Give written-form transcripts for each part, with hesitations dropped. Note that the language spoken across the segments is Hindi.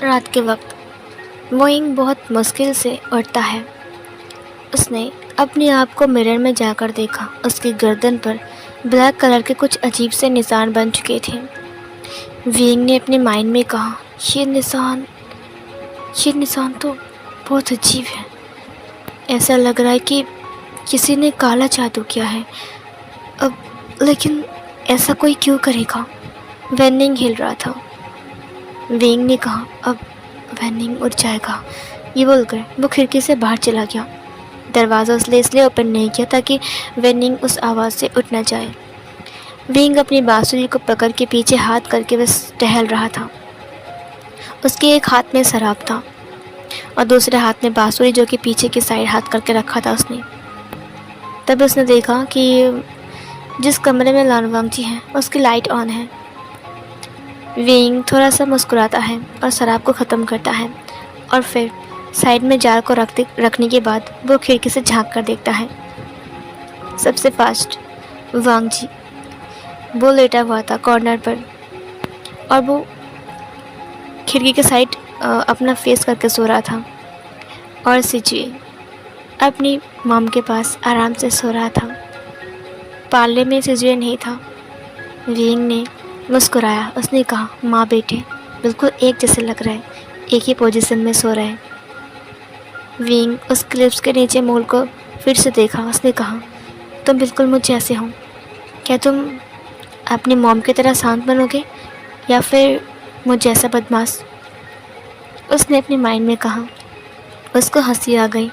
रात के वक्त मोइंग बहुत मुश्किल से उठता है। उसने अपने आप को मिरर में जाकर देखा। उसकी गर्दन पर ब्लैक कलर के कुछ अजीब से निशान बन चुके थे। विंग ने अपने माइंड में कहा, ये निशान तो बहुत अजीब है। ऐसा लग रहा है कि किसी ने काला जादू किया है। अब लेकिन ऐसा कोई क्यों करेगा? वेनिंग हिल रहा था। विंग ने कहा, अब वेनिंग उठ जाएगा। ये बोलकर वो खिड़की से बाहर चला गया। दरवाज़ा उसने इसलिए ओपन नहीं किया ताकि वेनिंग उस आवाज़ से उठ न जाए। विंग अपनी बांसुरी को पकड़ के पीछे हाथ करके बस टहल रहा था। उसके एक हाथ में शराब था और दूसरे हाथ में बांसुरी, जो कि पीछे की साइड हाथ करके रखा था उसने। तब उसने देखा कि जिस कमरे में लानवांगजी है उसकी लाइट ऑन है। विंग थोड़ा सा मुस्कुराता है और शराब को ख़त्म करता है और फिर साइड में जार को रखने के बाद वो खिड़की से झांक कर देखता है। सबसे फास्ट वांगजी वो लेटा हुआ था कॉर्नर पर और वो खिड़की के साइड अपना फेस करके सो रहा था। और सिजुए अपनी मॉम के पास आराम से सो रहा था। पार्ले में सिजुए नहीं था। विंग ने मुस्कुराया। उसने कहा, माँ बेटे बिल्कुल एक जैसे लग रहे हैं, एक ही पोजीशन में सो रहे हैं। विंग उस क्लिप्स के नीचे मोल को फिर से देखा। उसने कहा, तुम बिल्कुल मुझ जैसे हो। क्या तुम अपनी मॉम की तरह शांत बनोगे या फिर मुझ जैसा बदमाश? उसने अपने माइंड में कहा। उसको हंसी आ गई।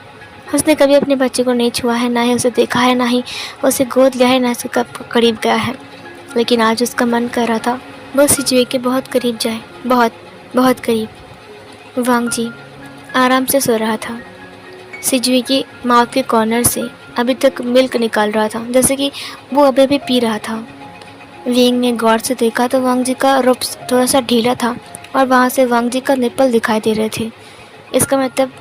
उसने कभी अपने बच्चे को नहीं छुआ है, ना ही उसे देखा है, ना ही उसे गोद लिया है, ना उसके करीब गया है। लेकिन आज उसका मन कर रहा था वो सिजुए के बहुत करीब जाए, बहुत बहुत करीब। वांगजी आराम से सो रहा था। सिजुए की माउथ के कॉर्नर से अभी तक मिल्क निकाल रहा था, जैसे कि वो अभी अभी पी रहा था। विंग ने गौर से देखा तो वांगजी का रूप थोड़ा सा ढीला था और वहाँ से वांगजी का निप्पल दिखाई दे रहे थे। इसका मतलब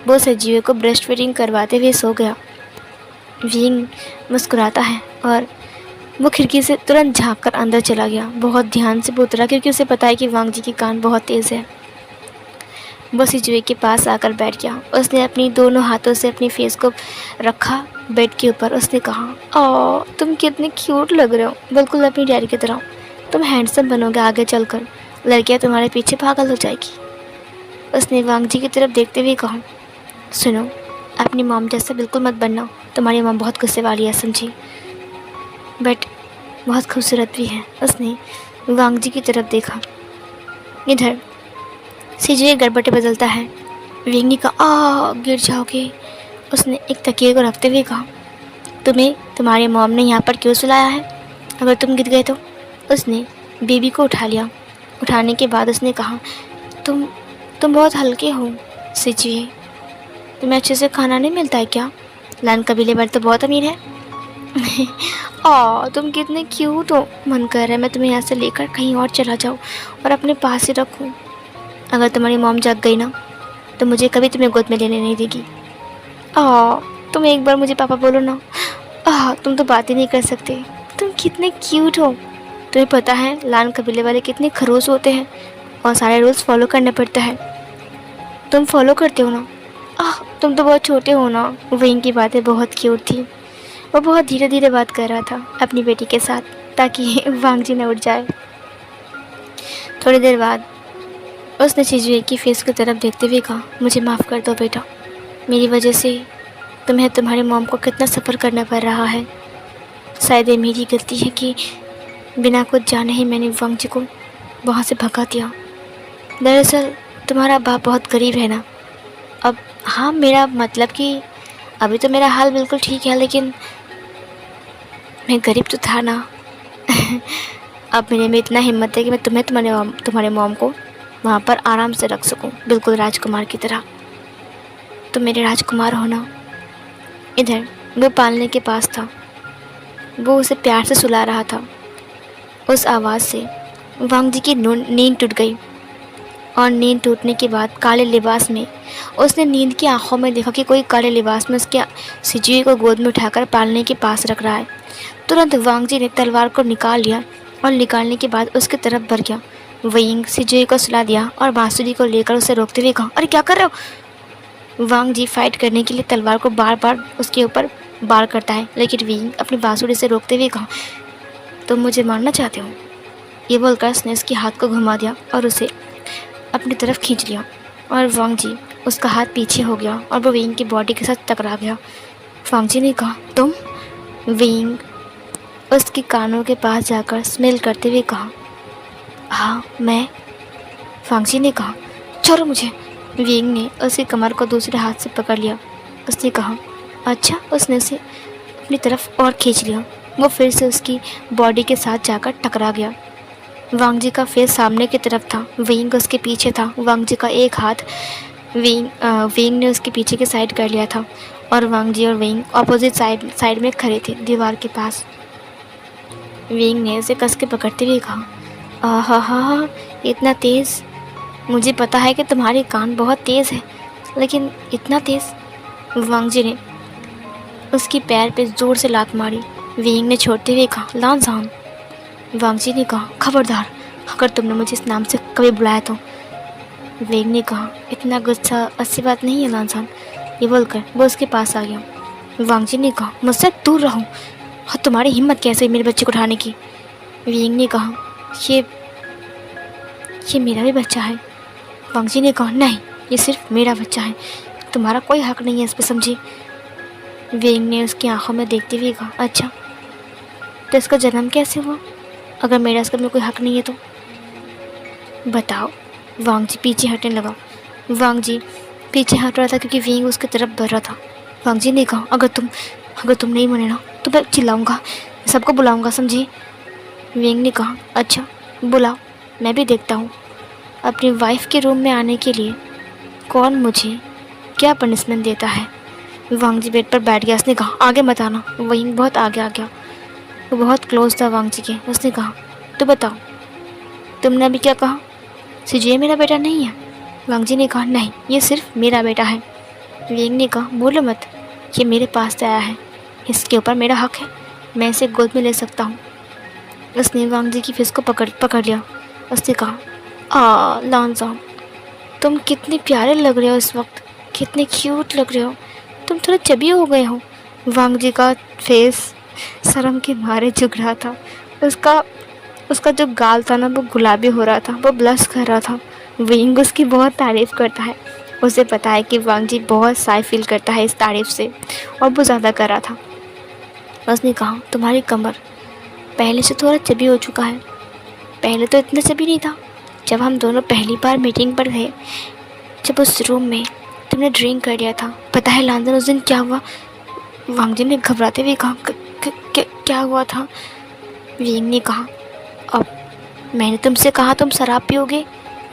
वो सिजुए को ब्रेस्ट फीडिंग करवाते हुए सो गया। विंग मुस्कुराता है और वो खिड़की से तुरंत झाँक कर अंदर चला गया। बहुत ध्यान से उतरा क्योंकि उसे पता है कि वांगजी की कान बहुत तेज़ है। वो सिजुए के पास आकर बैठ गया। उसने अपनी दोनों हाथों से अपनी फेस को रखा बेड के ऊपर। उसने कहा, ओ तुम कितने क्यूट लग रहे हो, बिल्कुल अपनी डैडी की तरह। तुम हैंडसम बनोगे आगे चलकर, लड़कियां तुम्हारे पीछे पागल हो जाएगी। उसने वांगजी की तरफ देखते हुए कहा, सुनो अपनी मॉम जैसा बिल्कुल मत बनना। तुम्हारी मॉम बहुत गुस्से वाली है, समझी, बट बहुत खूबसूरत भी है। उसने वांगजी की तरफ देखा। इधर सिजुए गड़बड़े बदलता है। विंगी का गिर जाओगे। उसने एक तकिए को रखते हुए कहा, तुम्हें तुम्हारी मॉम ने यहाँ पर क्यों सुलाया है? अगर तुम गिर गए तो? उसने बेबी को उठा लिया। उठाने के बाद उसने कहा, तुम बहुत हल्के हो सिजुए। तुम्हें अच्छे से खाना नहीं मिलता है क्या? लान कबीले वाले तो बहुत अमीर है। तुम कितने क्यूट हो। मन कर रहा है मैं तुम्हें यहाँ से लेकर कहीं और चला जाऊँ और अपने पास ही रखूँ। अगर तुम्हारी मॉम जग गई ना तो मुझे कभी तुम्हें गोद में लेने नहीं देगी। तुम एक बार मुझे पापा बोलो ना। तुम तो बात ही नहीं कर सकते। तुम कितने क्यूट हो। तुम्हें पता है लान कबीले वाले कितने खड़ूस होते हैं और सारे रूल्स फॉलो करना पड़ता है। तुम फॉलो करते हो ना? तुम तो बहुत छोटे हो ना। विंग की बातें बहुत क्यूट थी। वो बहुत धीरे धीरे बात कर रहा था अपनी बेटी के साथ ताकि वांगजी न उठ जाए। थोड़ी देर बाद उसने सिजुए की फेस की तरफ देखते हुए कहा, मुझे माफ़ कर दो बेटा, मेरी वजह से तुम्हें तुम्हारी मॉम को कितना सफ़र करना पड़ रहा है। शायद ये मेरी गलती है कि बिना कुछ जाने ही मैंने वांगजी को वहाँ से भगा दिया। दरअसल तुम्हारा बाप बहुत गरीब है ना। अब हाँ, मेरा मतलब कि अभी तो मेरा हाल बिल्कुल ठीक है, लेकिन मैं गरीब तो था ना। अब मेरे में इतना हिम्मत है कि मैं तुम्हारे मॉम को वहाँ पर आराम से रख सकूं, बिल्कुल राजकुमार की तरह। तुम मेरे राजकुमार हो ना। इधर वो पालने के पास था। वो उसे प्यार से सुला रहा था। उस आवाज़ से वांगजी की नींद टूट गई और नींद टूटने के बाद काले लिबास में उसने नींद की आंखों में देखा कि कोई काले लिबास में उसके सिजुए को गोद में उठाकर पालने के पास रख रहा है। तुरंत वांगजी ने तलवार को निकाल लिया और निकालने के बाद उसकी तरफ बढ़ गया। वेइंग सिजुई को सुला दिया और बांसुरी को लेकर उसे रोकते हुए कहा, अरे क्या कर रहे हो? वांग जी फाइट करने के लिए तलवार को बार बार उसके ऊपर बार करता है, लेकिन वेइंग अपनी बांसुरी से रोकते हुए कहा, तुम मुझे मारना चाहते हो? ये बोलकर उसने उसके हाथ को घुमा दिया और उसे अपनी तरफ खींच लिया और वांग जी उसका हाथ पीछे हो गया और वो वेइंग की बॉडी के साथ टकरा गया। वांग जी ने कहा, तुम? वेइंग उसके कानों के पास जाकर स्मेल करते हुए कहा, हाँ मैं। वांग जी ने कहा, छोड़ो मुझे। वेइंग ने उसकी कमर को दूसरे हाथ से पकड़ लिया। उसने कहा, अच्छा। उसने उसे अपनी तरफ और खींच लिया। वो फिर से उसकी बॉडी के साथ जाकर टकरा गया। वांग जी का फेस सामने की तरफ था, वेइंग उसके पीछे था। वांग जी का एक हाथ वेइंग ने उसके पीछे की साइड कर लिया था और वांग जी और वेइंग ऑपोजिट साइड में खड़े थे, दीवार के पास। वेइंग ने उसे कस के पकड़ते हुए कहा, आहा हा, इतना तेज़? मुझे पता है कि तुम्हारे कान बहुत तेज़ है, लेकिन इतना तेज़? वांग जी ने उसकी पैर पे ज़ोर से लात मारी। वेइंग ने छोड़ते हुए कहा, लानजान। वांग जी ने कहा, खबरदार अगर तुमने मुझे इस नाम से कभी बुलाया तो। वेइंग ने कहा, इतना गुस्सा अच्छी बात नहीं है लानजान। ये बोलकर वो उसके पास आ गया। वांग जी ने कहा, मुझसे दूर रहो, और तुम्हारी हिम्मत कैसे मेरे बच्चे को उठाने की? वेइंग ने कहा, ये मेरा भी बच्चा है। वांग जी ने कहा, नहीं, ये सिर्फ मेरा बच्चा है, तुम्हारा कोई हक नहीं है इस पर, समझी? वेइंग ने उसकी आंखों में देखते हुए कहा, अच्छा तो इसका जन्म कैसे हुआ अगर मेरा इसका में कोई हक नहीं है तो? बताओ। वांग जी पीछे हटने लगा। वांग जी पीछे हट रहा था क्योंकि वेइंग उसकी तरफ बढ़ रहा था। वांग जी ने कहा, अगर तुम नहीं माने ना तो मैं चिल्लाऊंगा, सबको बुलाऊंगा, समझी? वेइंग ने कहा, अच्छा बुलाओ, मैं भी देखता हूँ अपनी वाइफ के रूम में आने के लिए कौन मुझे क्या पनिशमेंट देता है। वांग जी बेड पर बैठ गया। उसने कहा, आगे मत आना। वेइंग बहुत आगे आ गया, वो बहुत क्लोज था वांग जी के। उसने कहा, तो बताओ तुमने अभी क्या कहा? सिजुए मेरा बेटा नहीं है? वांग जी ने कहा, नहीं, ये सिर्फ मेरा बेटा है। वेइंग ने कहा, बोलो मत, ये मेरे पास से आया है, इसके ऊपर मेरा हक है, मैं इसे गोद में ले सकता हूँ। उसने वांग जी की फिस को पकड़ लिया। उसने कहा, लानजान, तुम कितने प्यारे लग रहे हो इस वक्त, कितने क्यूट लग रहे हो, तुम थोड़े चबी हो गए हो। वांग जी का फेस शर्म के मारे झुक रहा था। उसका जो गाल था ना वो गुलाबी हो रहा था, वो ब्लश कर रहा था। वेइंग उसकी बहुत तारीफ़ करता है, उसे पता है कि वांग जी बहुत शाय फील करता है इस तारीफ़ से, और वो ज़्यादा कर रहा था। उसने कहा, तुम्हारी कमर पहले से थोड़ा चबी हो चुका है, पहले तो इतना चबी नहीं था। जब हम दोनों पहली बार मीटिंग पर थे, जब उस रूम में तुमने ड्रिंक कर लिया था, पता है लांदन उस दिन क्या हुआ? वांग जी ने घबराते हुए कहा, क्या हुआ था? वेइंग ने कहा, अब मैंने तुमसे कहा तुम शराब पियोगे,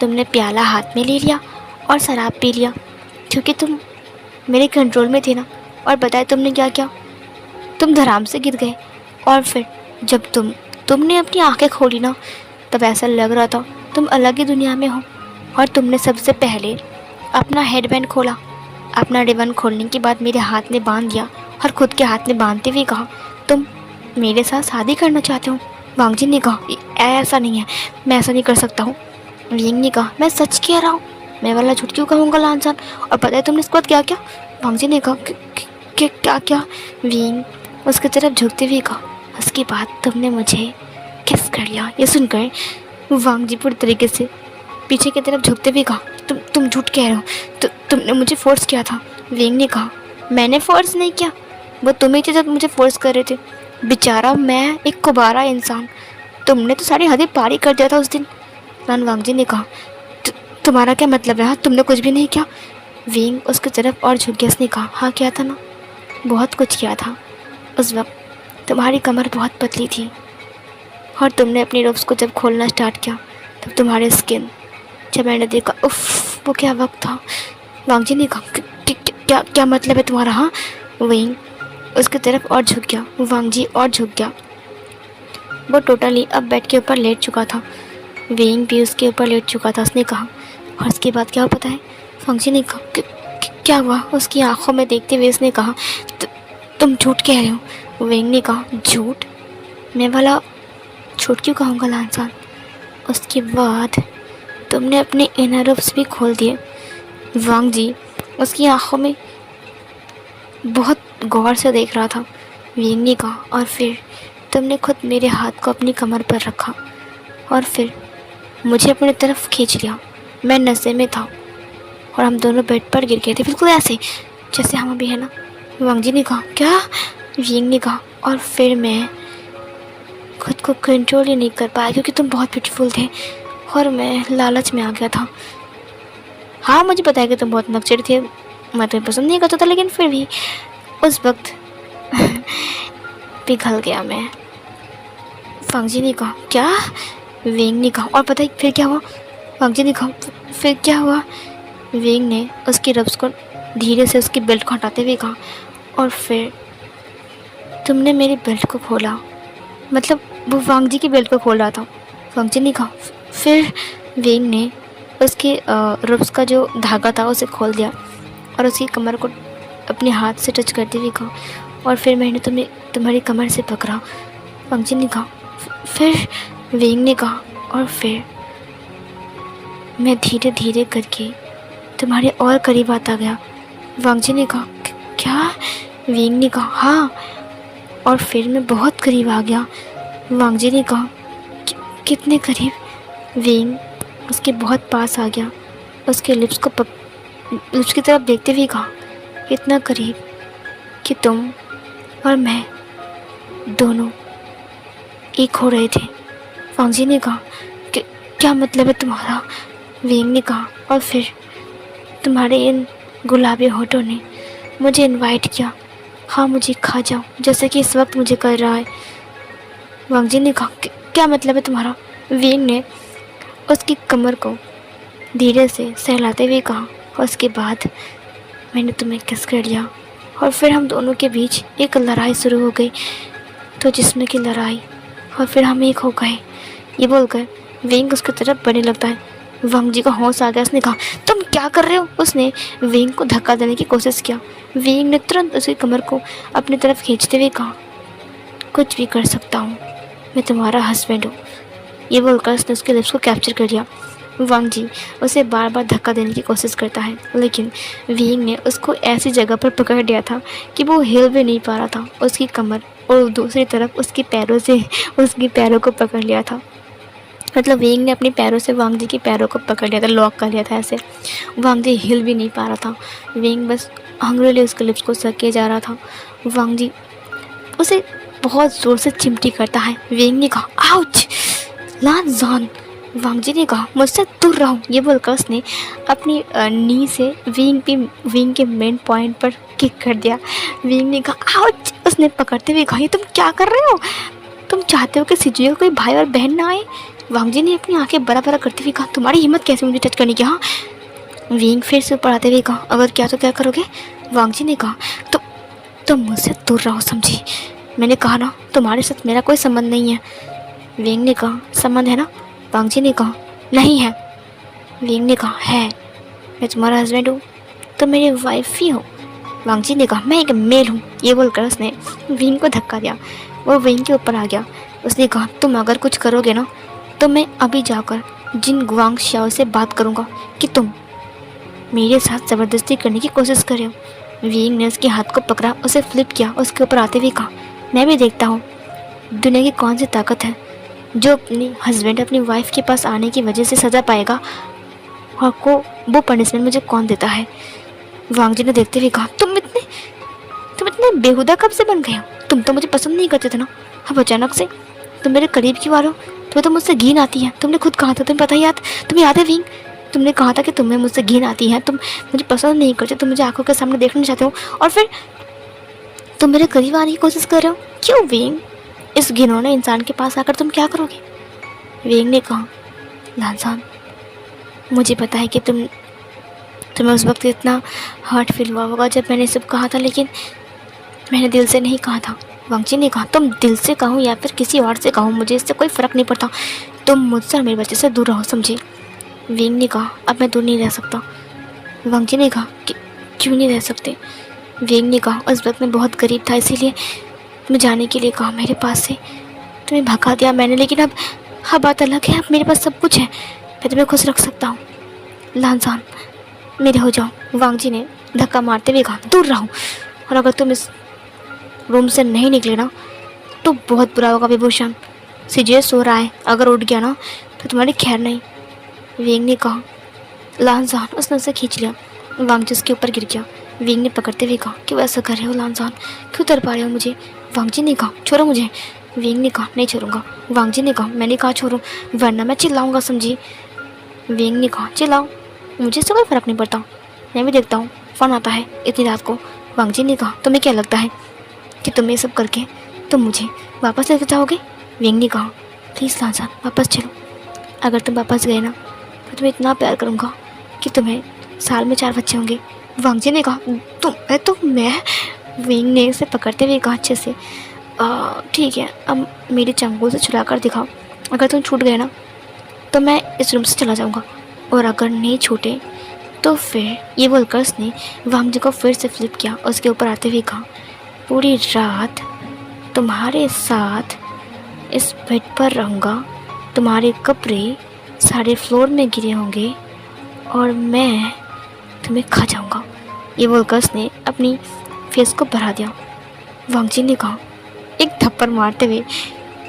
तुमने प्याला हाथ में ले लिया और शराब पी लिया, क्योंकि तुम मेरे कंट्रोल में थे ना। और बताए तुमने क्या किया? तुम धराम से गिर गए, और फिर जब तुमने अपनी आंखें खोली ना, तब ऐसा लग रहा था तुम अलग ही दुनिया में हो। और तुमने सबसे पहले अपना हेडबैंड खोला। अपना रिबन खोलने के बाद मेरे हाथ में बांध दिया और खुद के हाथ में बांधते हुए कहा, तुम मेरे साथ शादी करना चाहते हो? वांग जी ने कहा, ऐसा नहीं है, मैं ऐसा नहीं कर सकता हूँ। वेइंग ने कहा, मैं सच कह रहा हूँ, मैं वाला झूठ क्यों कहूँगा लानजान? और पता है तुमने इसके बाद क्या क्या? वांग जी ने कहा, क्या क्या? वेइंग उसकी तरफ झुकते हुए कहा, उसके बाद तुमने मुझे किस कर लिया। ये सुनकर वांग जी पूरी तरीके से पीछे की तरफ झुकते हुए कहा, तुम झूठ कह रहे हो, तुमने मुझे फोर्स किया था। वेइंग ने कहा, मैंने फोर्स नहीं किया, वो तुम ही थे जब मुझे फोर्स कर रहे थे। बेचारा मैं एक कुबारा इंसान, तुमने तो सारी हदें पारी कर दिया था उस दिन। वांग जी ने कहा, तुम्हारा क्या मतलब है? हाँ, तुमने कुछ भी नहीं किया। वेइंग उसकी तरफ और झुक गया। उसने कहा, हाँ किया था ना, बहुत कुछ किया था। उस वक्त तुम्हारी कमर बहुत पतली थी, और तुमने अपनी रोब्स को जब खोलना स्टार्ट किया तब तुम्हारे स्किन, जब मैंने देखा, उफ, वो क्या वक्त था। वांग जी ने कहा, क्या मतलब है तुम्हारा? हाँ। वेइंग उसकी तरफ और झुक गया। वांग जी और झुक गया। वो टोटली अब बेड के ऊपर लेट चुका था। वेइंग भी उसके ऊपर लेट चुका था। उसने कहा, और उसके बाद क्या हुआ पता है? वांग जी ने कहा, क्या हुआ? उसकी आंखों में देखते हुए उसने कहा, तुम झूठ कह रहे हो। वेइंग ने कहा, झूठ? मैं वाला झूठ क्यों कहूँगा लानसान? उसके बाद तुमने अपने इनर रूप्स भी खोल दिए। वांग जी उसकी आंखों में बहुत गौर से देख रहा था। विंग ने कहा, और फिर तुमने खुद मेरे हाथ को अपनी कमर पर रखा और फिर मुझे अपनी तरफ खींच लिया। मैं नशे में था और हम दोनों बेड पर गिर गए थे, बिल्कुल ऐसे जैसे हम अभी है ना। वांग जी ने कहा, क्या? विंग ने कहा, और फिर मैं खुद को कंट्रोल ही नहीं कर पाया क्योंकि तुम बहुत ब्यूटीफुल थे और मैं लालच में आ गया था। हाँ मुझे पता है कि तुम बहुत नकचर थे, मैं तुम्हें पसंद नहीं करता था, लेकिन फिर भी उस वक्त पिघल गया मैं। वांग जी ने कहा, क्या? विंग ने कहा, और पता है फिर क्या हुआ? वांग जी ने कहा, फिर क्या हुआ? विंग ने उसकी रब्स को धीरे से उसकी बेल्ट को हटाते हुए कहा, और फिर तुमने मेरी बेल्ट को खोला। मतलब वो वांग जी की बेल्ट को खोल रहा था। वांग जी ने कहा, फिर विंग ने उसके रब्स का जो धागा था उसे खोल दिया और उसकी कमर को अपने हाथ से टच करते हुए कहा, और फिर मैंने तुम्हारी कमर से पकड़ा। वांग जी ने कहा, फिर विंग ने कहा, और फिर मैं धीरे धीरे करके तुम्हारे और करीब आता गया। वांग जी ने कहा, क्या? विंग ने कहा, हाँ, और फिर मैं बहुत करीब आ गया। वांग जी ने कहा, कितने करीब? विंग उसके बहुत पास आ गया, उसके लिप्स की तरफ देखते हुए कहा, इतना करीब कि तुम और मैं दोनों एक हो रहे थे। वांग जी ने कहा, क्या मतलब है तुम्हारा? विंग ने कहा, और फिर तुम्हारे इन गुलाबी होठों ने मुझे इनवाइट किया, हाँ मुझे खा जाओ, जैसे कि इस वक्त मुझे कर रहा है। वांग जी ने कहा, क्या मतलब है तुम्हारा? विंग ने उसकी कमर को धीरे से सहलाते हुए कहा, और उसके बाद मैंने तुम्हें किस कर लिया और फिर हम दोनों के बीच एक लड़ाई शुरू हो गई, तो जिसमें की लड़ाई, और फिर हम एक हो गए। ये बोलकर विंग उसकी तरफ बढ़ने लगता है। वांग जी को होश आ गया, उसने कहा, तुम क्या कर रहे हो? उसने विंग को धक्का देने की कोशिश किया। विंग ने तुरंत उसकी कमर को अपनी तरफ खींचते हुए कहा, कुछ भी कर सकता हूँ, मैं तुम्हारा हस्बैंड हूँ। ये बोलकर उसने उसके लिप्स को कैप्चर कर लिया। वांग जी उसे बार बार धक्का देने की कोशिश करता है, लेकिन विंग ने उसको ऐसी जगह पर पकड़ लिया था कि वो हिल भी नहीं पा रहा था। उसकी कमर और दूसरी तरफ उसके पैरों से उसके पैरों को पकड़ लिया था। मतलब विंग ने अपने पैरों से वांग जी के पैरों को पकड़ लिया था, लॉक कर लिया था ऐसे। वांग जी हिल भी नहीं पा रहा था। विंग बस अंग्रेली उसके लिप्स को सके जा रहा था। वांग जी उसे बहुत ज़ोर से चिमटी करता है। विंग ने कहा, आउच, लानजान। वांग जी ने कहा, मुझसे दूर रहो। ये बोलकर उसने अपनी नी से विंग के मेन पॉइंट पर किक कर दिया। विंग ने कहा, आउच। उसने पकड़ते हुए कहा, ये तुम क्या कर रहे हो? तुम चाहते हो कि सिजुए को कोई भाई और बहन ना आए? वांग जी ने अपनी आंखें बड़ा बड़ा करते हुए कहा, तुम्हारी हिम्मत कैसे मुझे टच करने की? हाँ। विंग फिर से ऊपर आते हुए कहा, अगर क्या तो क्या करोगे? वांग जी ने कहा, तो तुम मुझसे दूर रहो, समझी? मैंने कहा ना, तुम्हारे साथ मेरा कोई संबंध नहीं है। विंग ने कहा, संबंध है ना? वांग जी ने कहा, नहीं है। विंग ने कहा, है, मैं तुम्हारा हस्बैंड हूँ, तो मेरी वाइफ ही हो। वांग जी ने कहा, मैं एक मेल हूँ। ये बोलकर उसने विंग को धक्का दिया। वो विंग के ऊपर आ गया। उसने कहा, तुम अगर कुछ करोगे ना तो मैं अभी जाकर जिन गुआंग शाओ से बात करूँगा कि तुम मेरे साथ ज़बरदस्ती करने की कोशिश कर रहे हो। विंग ने उसके हाथ को पकड़ा, उसे फ्लिप किया, उसके ऊपर आते हुए कहा, मैं भी देखता हूँ दुनिया की कौन सी ताकत है जो अपनी हस्बैंड अपनी वाइफ के पास आने की वजह से सज़ा पाएगा, और वो पनिशमेंट मुझे कौन देता है। वांग जी ने देखते हुए कहा, तुम इतने बेहुदा कब से बन गए हो? तुम तो मुझे पसंद नहीं करते थे ना, अब अचानक से तुम मेरे करीब क्यों आ रहे हो? तुम्हें तो मुझसे घिन आती है। तुमने खुद कहा था, तुम्हें पता ही तुम्हें याद है विंग? तुमने कहा था कि तुम्हें मुझसे घिन आती है, तुम मुझे पसंद नहीं करते, तुम मुझे आंखों के सामने देखना चाहते हो, और फिर तुम मेरे करीब आने की कोशिश कर रहे हो। क्यों विंग? इस घिनौने इंसान के पास आकर तुम क्या करोगे? विंग ने कहा, लानसान, मुझे पता है कि तुम्हें उस वक्त इतना हर्ट फील हुआ होगा जब मैंने सब कहा था, लेकिन मैंने दिल से नहीं कहा था। वांग जी ने कहा, तुम दिल से कहो या फिर किसी और से कहो, मुझे इससे कोई फ़र्क नहीं पड़ता, तुम मुझसे और मेरे बच्चे से दूर रहो, समझे? विंग ने कहा, अब मैं दूर नहीं रह सकता। वांग जी ने कहा, क्यों नहीं रह सकते? विंग ने कहा, उस वक्त मैं बहुत गरीब था, इसीलिए तुम्हें जाने के लिए कहा मेरे पास से, तुम्हें भगा दिया मैंने, लेकिन अब हाँ बात अलग है, अब मेरे पास सब कुछ है, मैं तुम्हें खुश रख सकता हूँ। लानजान मेरे हो जाओ, वांग जी ने धक्का मारते हुए कहा। दूर रहो, और अगर तुम इस रूम से नहीं निकले ना तो बहुत बुरा होगा विभूषण। सिजे सो रहा है, अगर उठ गया ना तो तुम्हारी खैर नहीं, विंग ने कहा। लानजान उसने उसे खींच लिया। वांग जी उसके ऊपर गिर गया। विंग ने पकड़ते हुए कहा, क्यों ऐसा कर रहे हो लानजान, क्यों तर पा रहे हो मुझे। वांग जी ने कहा, छोड़ो मुझे। विंग ने कहा, नहीं छोड़ूंगा। वांग जी ने कहा, मैंने कहा छोड़ो, वरना मैं चिल्लाऊंगा, समझी। विंग ने कहा, चिल्लाओ, मुझे इससे कोई फ़र्क नहीं पड़ता, मैं भी देखता हूँ कौन आता है इतनी रात को। वांग जी ने कहा, तुम्हें क्या लगता है कि तुम ये सब करके तुम मुझे वापस लेकर जाओगे। विंग ने कहा, प्लीज़ लानजान वापस चलो, अगर तुम वापस गए ना तो तुम्हें इतना प्यार करूँगा कि तुम्हें साल में 4 बच्चे होंगे। वांग जी ने कहा, मैं विंग ने उसे पकड़ते हुए कहा अच्छे से, ठीक है, अब मेरी चंगुल से छुड़ा कर दिखाओ, अगर तुम छूट गए ना तो मैं इस रूम से चला जाऊँगा, और अगर नहीं छूटे तो फिर। ये बोलकर उसने वांग जी को फिर से फ्लिप किया, उसके ऊपर आते हुए कहा, पूरी रात तुम्हारे साथ इस बेड पर रहूँगा, तुम्हारे कपड़े सारे फ्लोर में गिरे होंगे और मैं तुम्हें खा जाऊँगा। ये बोलकर उसने अपनी फेस को बढ़ा दिया। वांग जी ने कहा एक थप्पड़ मारते हुए,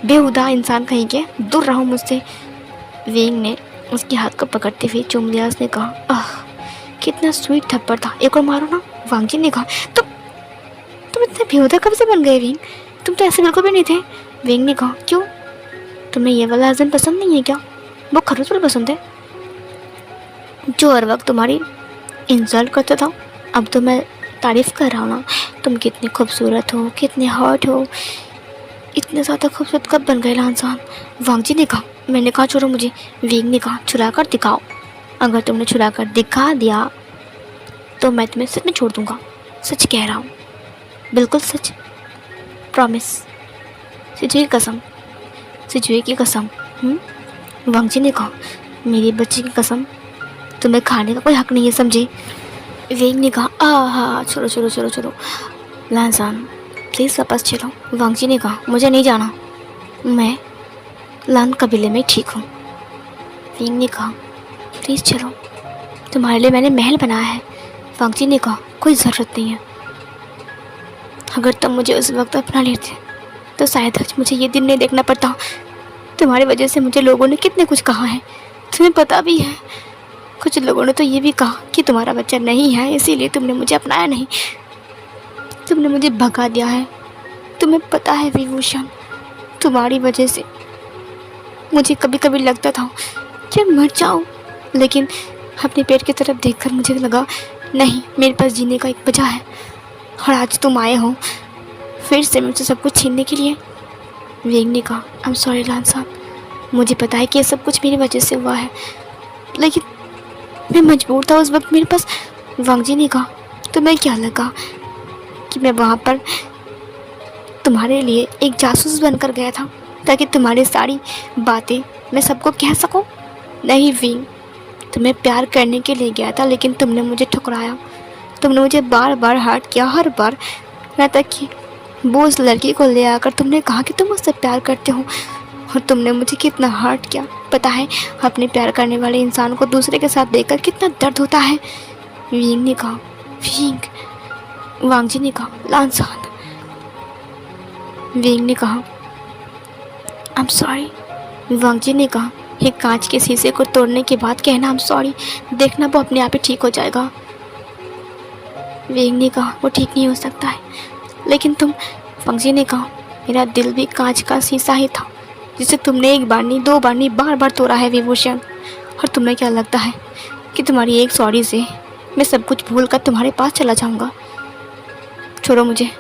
बेहुदा इंसान कहीं के, दूर रहो मुझसे। विंग ने उसके हाथ को पकड़ते हुए चूम लिया। उसने कहा, आह कितना स्वीट थप्पड़ था, एक और मारो ना। वांग जी ने कहा, तुम इतने बेहुदा कब से बन गए विंग, तुम तो ऐसे बिल्कुल भी नहीं थे। विंग ने कहा, क्यों, तुम्हें ये वाला हस्बैंड पसंद नहीं है क्या, वो खरोच वाला पसंद है जो हर वक्त तुम्हारी इंसल्ट करता था। अब तो मैं तारीफ़ कर रहा हूँ ना, तुम कितनी खूबसूरत हो, कितने हॉट हो, इतने ज़्यादा खूबसूरत कब बन गए लानजान। वांग जी ने कहा, मैंने कहा छोड़ो मुझे। विंग ने कहा, छुड़ा कर दिखाओ, अगर तुमने छुड़ा कर दिखा दिया तो मैं तुम्हें सच में छोड़ दूँगा, सच कह रहा हूँ, बिल्कुल सच, प्रॉमिस, सिजुए की कसम, सिजुए की कसम। वांग जी ने कहा, मेरी बच्ची की कसम, तुम्हें खाने का कोई हक नहीं है, समझे। विंग ने कहा, हाँ छोड़ो छोड़ो छोड़ो छोड़ो लानजान, प्लीज़ वापस चलो। वांग जी ने कहा, मुझे नहीं जाना, मैं लान कबीले में ठीक हूँ। विंग ने कहा, प्लीज़ चलो, तुम्हारे लिए मैंने महल बनाया है। वांग जी ने कहा, कोई ज़रूरत नहीं है, अगर तुम मुझे उस वक्त अपना लेते तो शायद आज मुझे ये दिन नहीं देखना पड़ता। तुम्हारी वजह से मुझे लोगों ने कितने कुछ कहा है, तुम्हें पता भी है। कुछ लोगों ने तो ये भी कहा कि तुम्हारा बच्चा नहीं है, इसीलिए तुमने मुझे अपनाया नहीं, तुमने मुझे भगा दिया है। तुम्हें पता है विभूषण, तुम्हारी वजह से मुझे कभी कभी लगता था कि मर जाऊँ, लेकिन अपने पेट की तरफ देखकर मुझे लगा नहीं, मेरे पास जीने का एक वजह है। और आज तुम आए हो फिर से मुझसे सब कुछ छीनने के लिए। विंग ने कहा, आई एम सॉरी लान साहब, मुझे पता है कि ये सब कुछ मेरी वजह से हुआ है, लेकिन मैं मजबूर था उस वक्त, मेरे पास। वांग जी ने कहा, तुम्हें क्या लगा कि मैं वहाँ पर तुम्हारे लिए एक जासूस बनकर गया था ताकि तुम्हारी सारी बातें मैं सबको कह सकूं? नहीं विंग, तुम्हें प्यार करने के लिए गया था, लेकिन तुमने मुझे ठुकराया, तुमने मुझे बार बार हर्ट किया, हर बार, यहाँ तक कि वो उस लड़की को ले आकर तुमने कहा कि तुम मुझसे प्यार करते हो, और तुमने मुझे कितना हर्ट किया। पता है अपने प्यार करने वाले इंसान को दूसरे के साथ देखकर कितना दर्द होता है। विंग ने कहा, विंग। वांग जी ने कहा, लानसान। विंग ने कहा, आई एम सॉरी। वांग जी ने कहा, एक कांच के शीशे को तोड़ने के बाद कहना आई एम सॉरी, देखना वो अपने आप ही ठीक हो जाएगा। विंग ने कहा, वो ठीक नहीं हो सकता है, लेकिन तुम। वांग जी ने कहा, मेरा दिल भी कांच का शीशा ही था जिसे तुमने एक बार नहीं, दो बार नहीं, बार बार तोड़ा है विभूषण। और तुम्हें क्या लगता है कि तुम्हारी एक सॉरी से मैं सब कुछ भूल कर तुम्हारे पास चला जाऊंगा? छोड़ो मुझे।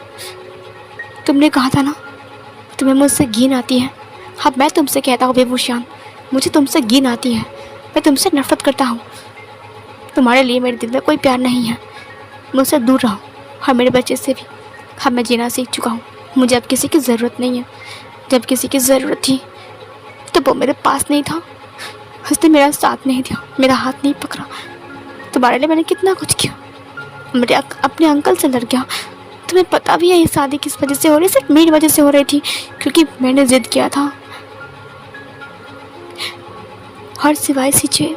तुमने कहा था ना तुम्हें मुझसे घिन आती है, अब मैं तुमसे कहता हूँ विभूषण, मुझे तुमसे घिन आती है, मैं तुमसे नफरत करता हूँ। तुम्हारे लिए मेरे दिल में कोई प्यार नहीं है, मुझसे दूर रहो। और मेरे बच्चे से भी अब मैं जीना सीख चुका हूँ, मुझे अब किसी की ज़रूरत नहीं है। जब किसी की ज़रूरत थी तो वो मेरे पास नहीं था, उसने मेरा साथ नहीं दिया, मेरा हाथ नहीं पकड़ा। तुम्हारे लिए मैंने कितना कुछ किया, मेरे अपने अंकल से लड़ गया। तुम्हें पता भी है ये शादी किस वजह से हो रही, सिर्फ मेरी वजह से हो रही थी, क्योंकि मैंने ज़िद किया था और सिवाय सिचे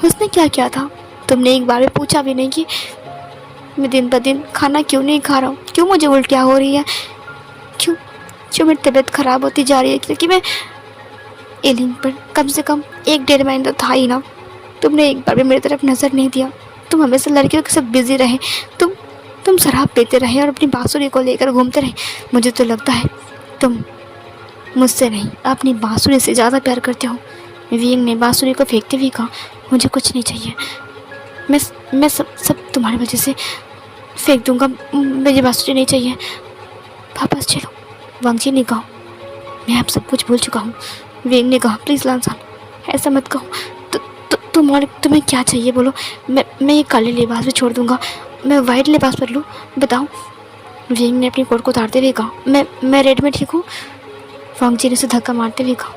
उसने क्या किया था? तुमने एक बार भी पूछा भी नहीं कि मैं दिन ब दिन खाना क्यों नहीं खा रहा हूँ, क्यों मुझे उल्टियाँ हो रही है, क्यों क्यों मेरी तबीयत ख़राब होती जा रही है, क्योंकि मैं एलिन पर कम से कम 1-1.5 महीना तो था ही ना। तुमने एक बार भी मेरी तरफ नज़र नहीं दिया। तुम हमेशा लड़कियों के साथ बिजी रहे, तुम शराब पीते रहे और अपनी बांसुरी को लेकर घूमते रहे। मुझे तो लगता है तुम मुझसे नहीं अपनी बांसुरी से ज़्यादा प्यार करते हो। विंग ने बांसुरी को फेंकते हुए कहा, मुझे कुछ नहीं चाहिए, मैं सब तुम्हारी वजह से फेंक दूंगा, मुझे बांसुरी नहीं चाहिए, वापस चलो। वांगजी ने कहा, मैं अब सब कुछ भूल चुका हूँ। विंग ने कहा, प्लीज़ लानसान, ऐसा मत कहो। तुम्हें क्या चाहिए बोलो, मैं ये काले लिबास भी छोड़ दूंगा, मैं वाइट लिबास पर लूँ, बताओ। विंग ने अपनी कोट को उतारते हुए कहा, मैं रेड में ठीक हूँ। वांगजी ने उसे धक्का मारते हुए कहा,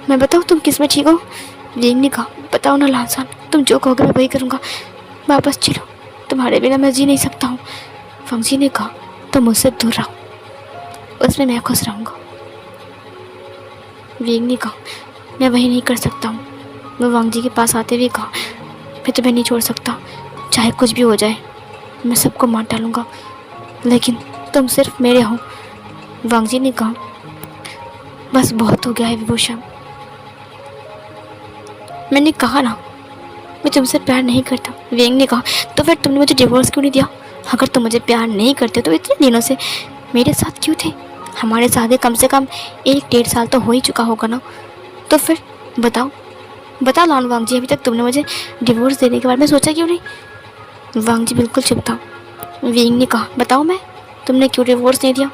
मैं बताऊँ तुम किस में ठीक हो? विंग ने कहा, बताओ ना लानसान, तुम जो कहोगे मैं वही करूँगा, वापस चलो, तुम्हारे बिना मैं जी नहीं सकता हूँ। वांगजी ने कहा, तुम मुझसे दूर रहो, उसमें मैं खुश रहूँगा। विंग ने कहा, मैं वही नहीं कर सकता हूँ। मैं वांगजी के पास आते हुए कहा, मैं तुम्हें नहीं छोड़ सकता, चाहे कुछ भी हो जाए, मैं सबको मार डालूँगा, लेकिन तुम सिर्फ मेरे हो। वांगजी ने कहा, बस बहुत हो गया है विभूषण, मैंने कहा ना मैं तुमसे प्यार नहीं करता। विंग ने कहा, तो फिर तुमने मुझे डिवोर्स क्यों नहीं दिया? अगर तुम मुझे प्यार नहीं करते तो इतने दिनों से मेरे साथ क्यों थे? हमारे शादी कम से कम 1-1.5 साल तो हो ही चुका होगा ना, तो फिर बताओ लान वांगजी, अभी तक तुमने मुझे डिवोर्स देने के बारे में सोचा क्यों नहीं? वांगजी बिल्कुल चुप था। विंग ने कहा, बताओ मैं, तुमने क्यों डिवोर्स नहीं दिया?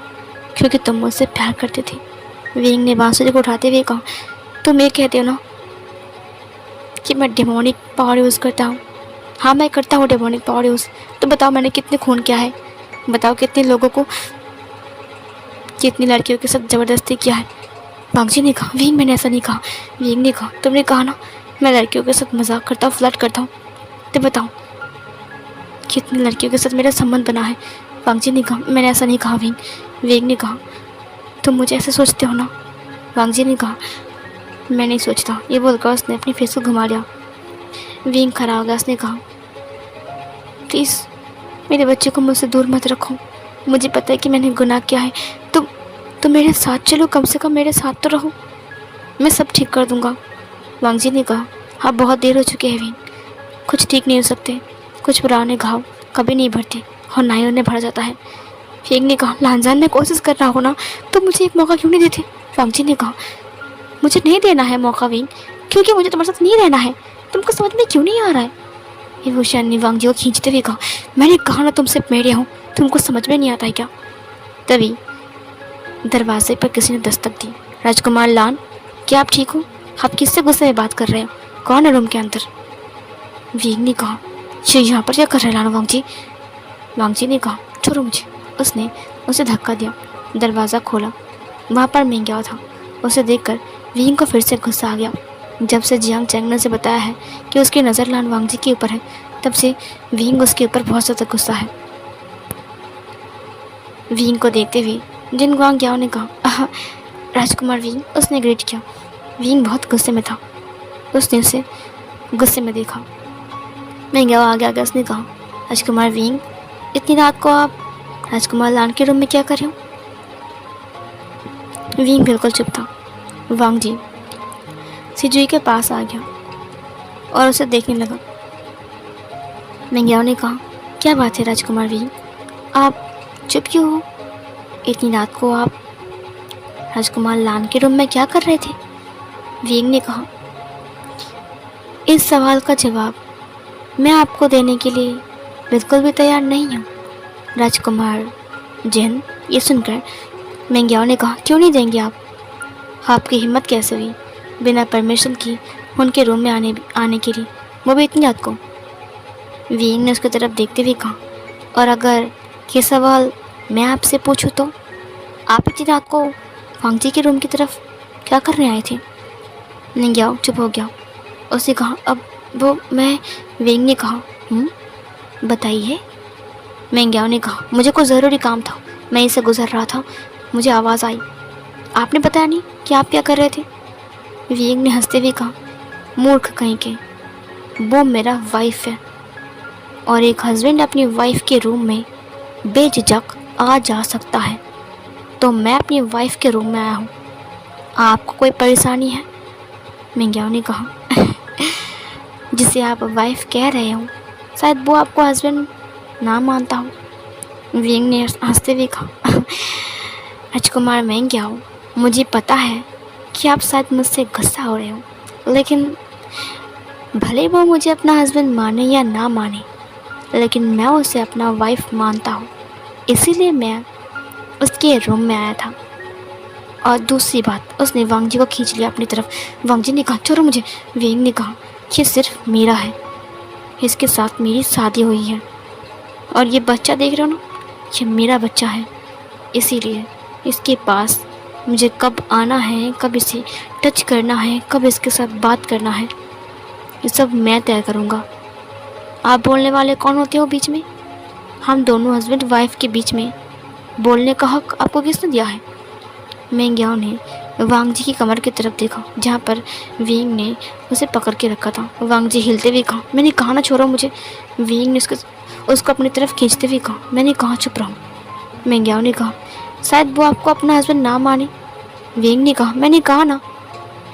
क्योंकि तुम मुझसे प्यार करते थे। विंग ने बांसुरी को उठाते हुए कहा, तुम ये कहते हो ना कि मैं डेमोनिक पावर यूज़ करता हूँ? हाँ, मैं करता हूँ डेमोनिक पावर यूज़। तो बताओ मैंने कितने खून किया है, बताओ कितने लोगों को, कितनी लड़कियों के साथ ज़बरदस्ती किया है। वांगजी ने कहा, विंग मैंने ऐसा नहीं कहा। विंग ने कहा, तुमने कहा ना मैं लड़कियों के साथ मजाक करता हूँ, फ्लर्ट करता हूँ, तो बताओ कितनी लड़कियों के साथ मेरा संबंध बना है। वांगजी ने कहा, मैंने ऐसा नहीं कहा विंग। विंग ने कहा, तुम मुझे ऐसे सोचते हो ना? वांगजी ने कहा, मैं नहीं सोचता। ये बोलकर उसने अपनी फेस को घुमा लिया। विंग खड़ा हो गया। उसने कहा, प्लीज़ मेरे बच्चे को मुझसे दूर मत रखो, मुझे पता है कि मैंने गुनाह किया है, तुम मेरे साथ चलो, कम से कम मेरे साथ तो रहो, मैं सब ठीक कर दूंगा। वांगजी ने कहा, अब बहुत देर हो चुकी है विंग, कुछ ठीक नहीं हो सकते, कुछ पुराने घाव कभी नहीं भरते और ना ही उन्हें भर जाता है। विंग ने कहा, लानजान मैं कोशिश कर रहा हूँ ना, तो मुझे एक मौका क्यों नहीं देते? वांगजी ने कहा, मुझे नहीं देना है मौका विंग, क्योंकि मुझे तुम्हारे साथ नहीं रहना है, तुमको समझ में क्यों नहीं आ रहा है? विभूषण ने वांगजी को खींचते हुए कहा, मैंने कहा ना तुम सिर्फ मेरे हो, तुमको समझ में नहीं आता है क्या? तभी दरवाजे पर किसी ने दस्तक दी। राजकुमार लान, क्या आप ठीक हो? आप किससे गुस्से में बात कर रहे हो? कौन है रूम के अंदर? विंग ने कहा, ये यहाँ पर क्या कर रहे हैं लान वांगजी? वांगजी ने कहा, छोड़ो मुझे। उसने उसे धक्का दिया, दरवाज़ा खोला, वहाँ पर मिंग्याओ था। उसे देखकर विंग को फिर से गुस्सा आ गया। जब से जियांग चैंग ने उसे बताया है कि उसकी नज़र लान वांगजी के ऊपर है, तब से विंग उसके ऊपर बहुत ज़्यादा गुस्सा है। विंग को देखते हुए जिन गुआंग्याओ ने कहा, राजकुमार विंग। उसने ग्रीट किया। विंग बहुत गुस्से में था। उसने उसे गुस्से में देखा। मिंग्याओ आगे आगे उसने कहा, राजकुमार विंग, इतनी रात को आप राजकुमार लान के रूम में क्या कर रहे हो? विंग बिल्कुल चुप था। वांगजी सिजुई के पास आ गया और उसे देखने लगा। मिंग्याओ ने कहा, क्या बात है राजकुमार विंग, आप चुप क्यों हो? इतनी रात को आप राजकुमार लान के रूम में क्या कर रहे थे? विंग ने कहा, इस सवाल का जवाब मैं आपको देने के लिए बिल्कुल भी तैयार नहीं हूँ राजकुमार जिन। ये सुनकर मिंग्याओ ने कहा, क्यों नहीं देंगे आप? आपकी हिम्मत कैसे हुई बिना परमिशन की उनके रूम में आने के लिए, वो भी इतनी रात को? विंग ने उसकी तरफ देखते हुए कहा, और अगर ये सवाल मैं आपसे पूछूं तो आप इतनी रात को वांगजी के रूम की तरफ क्या करने आए थे? मिंग्याओ चुप हो गया। उसने कहा, अब वो मैं। विंग ने कहा, बताइए। मिंग्याओ ने कहा, मुझे कोई ज़रूरी काम था, मैं इसे गुजर रहा था, मुझे आवाज़ आई, आपने बताया नहीं कि आप क्या कर रहे थे? विंग ने हंसते हुए कहा, मूर्ख कहीं के, वो मेरा वाइफ है और एक हस्बैंड अपनी वाइफ के रूम में बेझिझक आ जा सकता है, तो मैं अपनी वाइफ के रूम में आया हूँ। आपको कोई परेशानी है? मिंग्याओ ने कहा। जिसे आप वाइफ कह रहे हो शायद वो आपको हस्बैंड ना मानता हो। विंग ने हंसते हुए कहा, राजकुमार मिंग्याओ, मुझे पता है कि आप शायद मुझसे गुस्सा हो रहे हो, लेकिन भले वो मुझे अपना हस्बैंड माने या ना माने, लेकिन मैं उसे अपना वाइफ मानता हूँ, इसीलिए मैं उसके रूम में आया था। और दूसरी बात, उसने वांग जी को खींच लिया अपनी तरफ। वांग जी ने कहा, छोड़ो मुझे। विंग ने कहा, ये सिर्फ मेरा है, इसके साथ मेरी शादी हुई है और ये बच्चा देख रहे हो ना, ये मेरा बच्चा है, इसीलिए इसके पास मुझे कब आना है, कब इसे टच करना है, कब इसके साथ बात करना है, ये सब मैं तय करूँगा। आप बोलने वाले कौन होते हो बीच में? हम दोनों हस्बैंड वाइफ के बीच में बोलने का हक आपको किसने दिया है? मिंग्याओ ने वांग जी की कमर की तरफ देखा जहाँ पर विंग ने उसे पकड़ के रखा था। वांग जी हिलते हुए कहा, मैंने कहा ना छोड़ो मुझे। विंग ने उसको अपनी तरफ खींचते हुए कहा, मैंने कहा चुप रहो। मिंग्याओ ने कहा, शायद वो आपको अपना हस्बैंड ना माने। विंग ने कहा, मैंने कहा ना,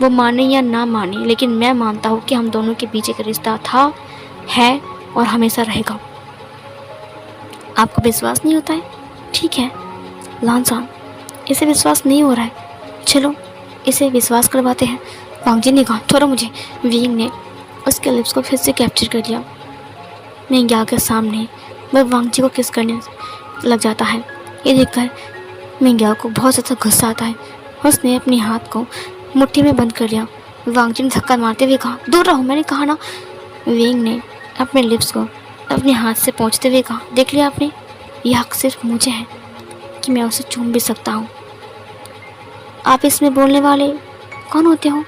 वो माने या ना माने, लेकिन मैं मानता हूँ कि हम दोनों के बीच एक रिश्ता था, है और हमेशा रहेगा। आपको विश्वास नहीं होता है? ठीक है लानसान, इसे विश्वास नहीं हो रहा है, चलो इसे विश्वास करवाते हैं। वांग जी ने कहा, छोड़ो मुझे। विंग ने उसके लिप्स को फिर से कैप्चर कर लिया। मिंग्याओ के सामने वह वांग जी को किस करने लग जाता है। ये देखकर मिंग्याओ को बहुत ज़्यादा गुस्सा आता है। उसने अपने हाथ को मुट्ठी में बंद कर लिया। वांग जी ने धक्का मारते हुए कहा, दूर रहो, मैंने कहा ना। विंग ने अपने लिप्स को अपने हाथ से पोंछते हुए कहा, देख लिया आपने, यह हक सिर्फ मुझे है कि मैं उसे चूम भी सकता हूँ। आप इसमें बोलने वाले कौन होते हो?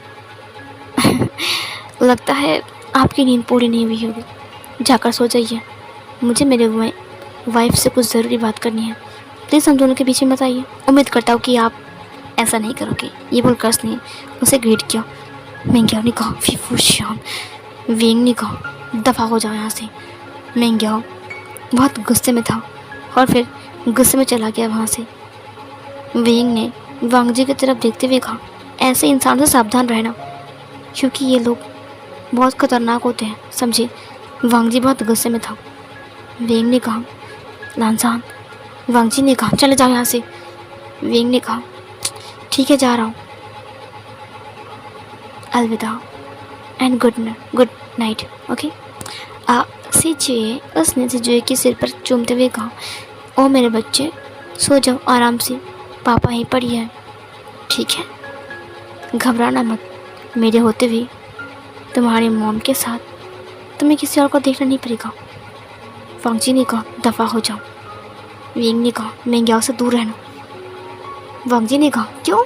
लगता है आपकी नींद पूरी नहीं हुई होगी, जाकर सो जाइए, मुझे मेरे वाइफ से कुछ ज़रूरी बात करनी है, प्लीज़ हम दोनों के बीच में मत आइए। उम्मीद करता हूँ कि आप ऐसा नहीं करोगे। ये बोलकर उसने उसे ग्रीट किया। मिंग्याओ ने कहा, विभूषण। विंग ने कहा, दफ़ा हो जाओ यहाँ से। मिंग्याओ बहुत गुस्से में था और फिर गुस्से में चला गया वहाँ से। विंग ने वांग जी की तरफ देखते हुए कहा, ऐसे इंसान से सावधान रहना, क्योंकि ये लोग बहुत खतरनाक होते हैं, समझे। वांग जी बहुत गुस्से में था। विंग ने कहा, लानसान। वांग जी ने कहा, चले जाओ यहाँ से। विंग ने कहा, ठीक है जा रहा हूँ, अलविदा एंड गुड नाइट, ओके। सिजुए, उसने सिजुए के सिर पर चूमते हुए कहा, ओ मेरे बच्चे, सो जाओ आराम से, पापा यहीं पर ही है, ठीक है, घबराना मत। मेरे होते हुए तुम्हारे मॉम के साथ तुम्हें किसी और को देखना नहीं पड़ेगा। वांग जी ने कहा, दफ़ा हो जाओ। विंग ने कहा, मिंग्याओ से दूर रहना। वांग जी ने कहा, क्यों?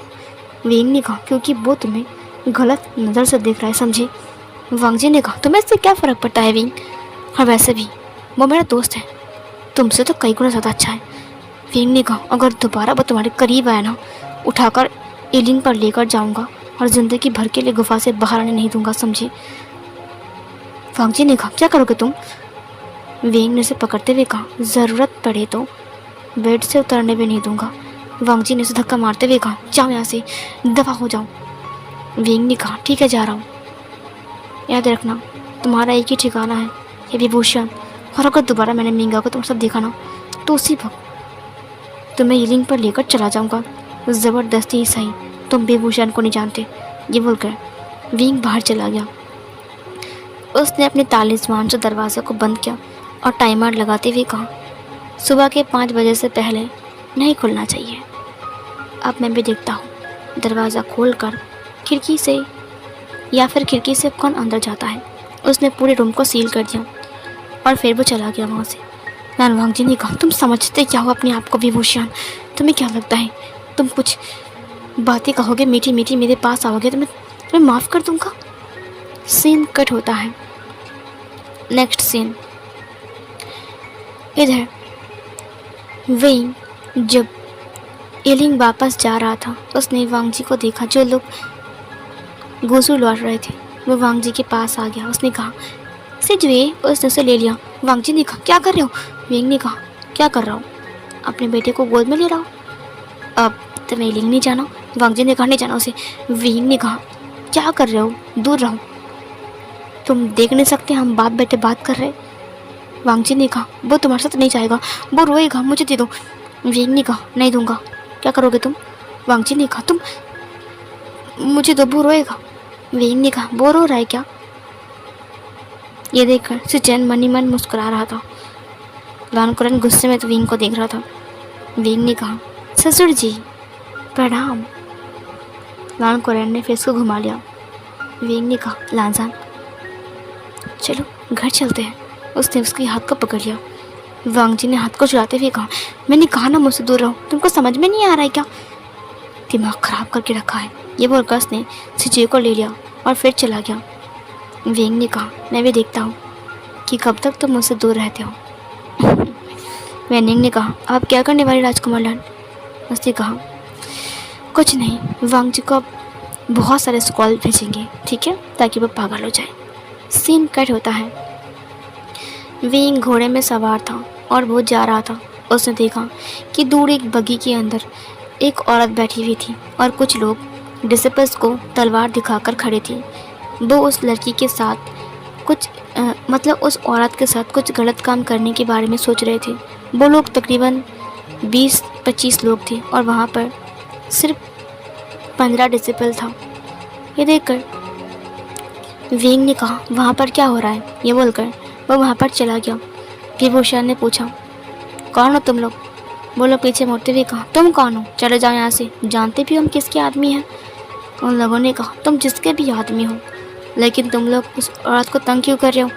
विंग ने कहा, क्योंकि वो तुम्हें गलत नज़र से देख रहा है, समझे। वांग जी ने कहा, तुम्हें इससे क्या फ़र्क पड़ता है विंग, और वैसे भी वो मेरा दोस्त है, तुमसे तो कई गुना ज़्यादा अच्छा है। विंग ने कहा, अगर दोबारा वो तुम्हारे करीब आया ना, उठाकर एलिंग पर लेकर जाऊंगा और ज़िंदगी भर के लिए गुफा से बाहर आने नहीं दूंगा, समझे। वांग जी ने कहा, क्या करोगे तुम? विंग ने उसे पकड़ते हुए कहा, ज़रूरत पड़े तो बेड से उतरने भी नहीं दूंगा। वांग जी ने उसे धक्का मारते हुए कहा, जाओ यहाँ से, दफ़ा हो जाओ। विंग ने कहा, ठीक है जा रहा हूँ, याद रखना तुम्हारा एक ही ठिकाना है, ये विभूषण, और अगर दोबारा मैंने मिंग्याओ को तुम सब देखा ना, तो उसी वक्त तुम्हें हीलिंग पर लेकर चला जाऊंगा, ज़बरदस्ती ही सही, तुम विभूषण को नहीं जानते। ये बोलकर विंग बाहर चला गया। उसने अपने तालिस्मान से दरवाज़े को बंद किया और टाइमर लगाते हुए कहा, सुबह के 5 बजे से पहले नहीं खुलना चाहिए। अब मैं भी देखता हूँ दरवाज़ा खोलकर खिड़की से या फिर खिड़की से कौन अंदर जाता है। उसने पूरे रूम को सील कर दिया और फिर वो चला गया वहाँ से। वांग जी ने कहा, तुम समझते क्या हो अपने आप को विभूषण? तुम्हें क्या लगता है तुम कुछ बातें कहोगे मीठी मीठी, मेरे पास आओगे तो मैं माफ़ कर दूँगा? सीन कट होता है। नेक्स्ट सीन, इधर विंग जब एलिंग वापस जा रहा था, उसने वांग जी को देखा जो लोग गुसु लौट रहे थे। वो वांग जी के पास आ गया। उसने कहा सिजुए, उसने उसे ले लिया। वांग जी ने कहा क्या कर रहे हो? विंग ने कहा क्या कर रहा हूँ? अपने बेटे को गोद में ले रहा हूँ। अब तुम्हें लिंग नहीं जाना? वांग जी ने कहा नहीं जाना उसे। विंग ने कहा क्या कर रहे हो, दूर रहो, तुम देख नहीं सकते हम बाप बेटे बात कर रहे? वांग जी ने कहा वो तुम्हारे साथ नहीं जाएगा, वो रोएगा, मुझे दे दो। विंग ने कहा नहीं दूंगा। क्या करोगे तुम? वांग जी ने कहा तुम मुझे दो, वो रोएगा। विंग ने कहा वो रो रहा है क्या? ये देखकर सुचैन मन ही मन मुस्कुरा रहा था। वानकुरन गुस्से में तो विंग को देख रहा था। विंग ने कहा ससुर जी प्रणाम। वानकुरन ने फेस को घुमा लिया। विंग ने कहा लांजान चलो घर चलते हैं। उसने उसके हाथ को पकड़ लिया। वांग जी ने हाथ को चुराते हुए कहा मैंने कहा ना मुझसे दूर रहो, तुमको समझ में नहीं आ रहा है क्या? दिमाग खराब करके रखा है। ये बोलकर उसने सिजुए को ले लिया और फिर चला गया। विंग ने कहा मैं भी देखता हूँ कि कब तक तुम मुझसे दूर रहते हो। वेनिंग ने कहा आप क्या करने वाले राजकुमार लाल? उसने कहा कुछ नहीं, वांग जी को अब बहुत सारे स्क्रॉल भेजेंगे, ठीक है, ताकि वो पागल हो जाए। सीन कट होता है। विंग घोड़े में सवार था और वो जा रहा था। उसने देखा कि दूर एक बगी के अंदर एक औरत बैठी हुई थी और कुछ लोग डिसिपल्स को तलवार दिखाकर खड़े थे। वो उस लड़की के साथ कुछ मतलब उस औरत के साथ कुछ गलत काम करने के बारे में सोच रहे थे। वो लोग तकरीबन 20-25 लोग थे और वहाँ पर सिर्फ 15 डिसिपल था। ये देखकर विंग ने कहा वहाँ पर क्या हो रहा है? ये बोलकर वो वहाँ पर चला गया। विभूषण ने पूछा कौन हो तुम लोग? वो लोग पीछे मुड़ते हुए कहा तुम कौन हो, चले जाओ यहाँ से, जानते भी हम किसके आदमी हैं? उन लोगों ने कहा तुम जिसके भी आदमी हो, लेकिन तुम लोग उस औरत को तंग क्यों कर रहे हो?